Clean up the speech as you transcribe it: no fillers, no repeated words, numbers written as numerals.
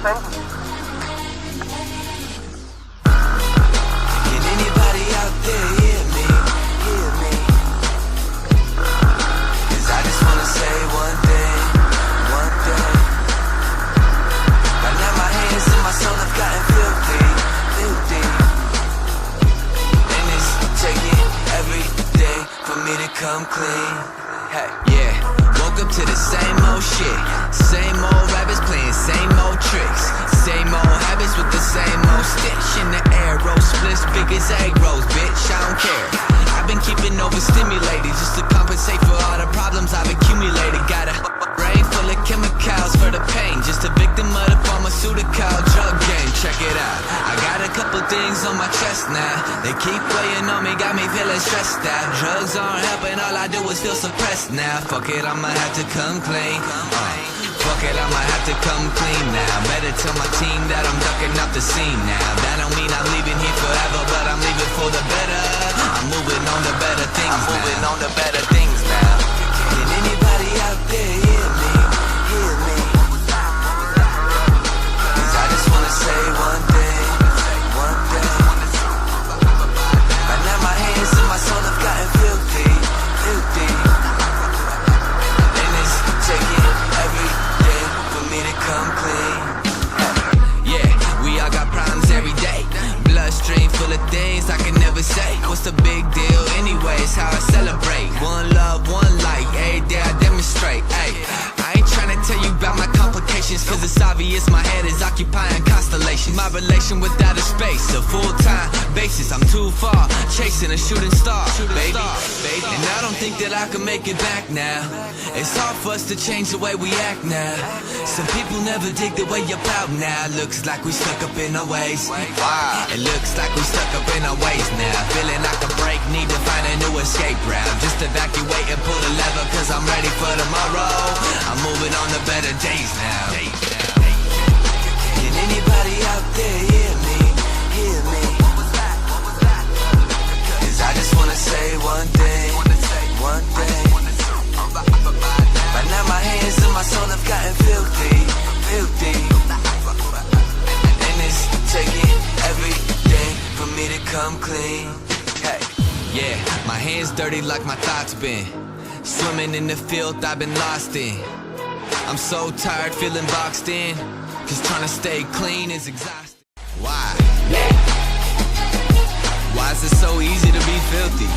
senden. Can anybody out there hear me? Hear me? 'Cause I just wanna say one thing, one thing. Right now my hands and my soul have gotten filthy, filthy. And it's taking every day for me to come clean. Hey, yeah, woke up to the same old shit. Same old rabbits playing same old tricks. Same old habits with the same old stitch. In the air, roll splits big as egg rolls, bitch, I don't care. I've been keeping overstimulated just to compensate for all the problems I've accumulated. Got a brain full of chemicals for the pain. Just a victim of the pharmaceutical drug game. Check it out, I got a couple things on my chest now. They keep weighing on me, got me feeling stressed out. Drugs aren't helping, all I do is feel suppressed now. Fuck it, I'ma have to come clean. Fuck it, I'ma have to come clean now. Better tell my team that I'm ducking out the scene now. That don't mean I'm leaving here forever, but I'm leaving for the better. I'm moving on to better things now. Moving on to better things now. Can anybody out there hear me? Hear me? 'Cause I just wanna say one thing, one thing. Right now my hands and my soul have gotten filthy, filthy. And it's taking every day for me to come clean. Yeah, we all got problems every day. Bloodstream full of things I can never say. What's the big deal anyways? How I celebrate. One love, one light. Every day I demonstrate. Ay, I ain't tryna tell you about my complications, 'cause it's obvious my head is occupying constellations. My relation with outer space, a full-time basis. I'm too far, chasing a shooting star, baby. And I don't think that I can make it back now. It's hard for us to change the way we act now. Some people never dig the way you're out now. Looks like we stuck up in our ways. It looks like we stuck up in our ways now. Feeling like a break, need to find a new escape route. Just evacuate and pull the lever, 'cause I'm ready for tomorrow. I'm moving on to better days now. Can anybody out there hear me? Hear me? 'Cause I just wanna say one thing, one thing. Right now my hands and my soul have gotten filthy, filthy. And it's taking every day for me to come clean. Hey, yeah, my hands dirty like my thoughts been. Swimming in the filth I've been lost in. I'm so tired feeling boxed in, 'cause trying to stay clean is exhausting. Why? Why is it so easy to be filthy?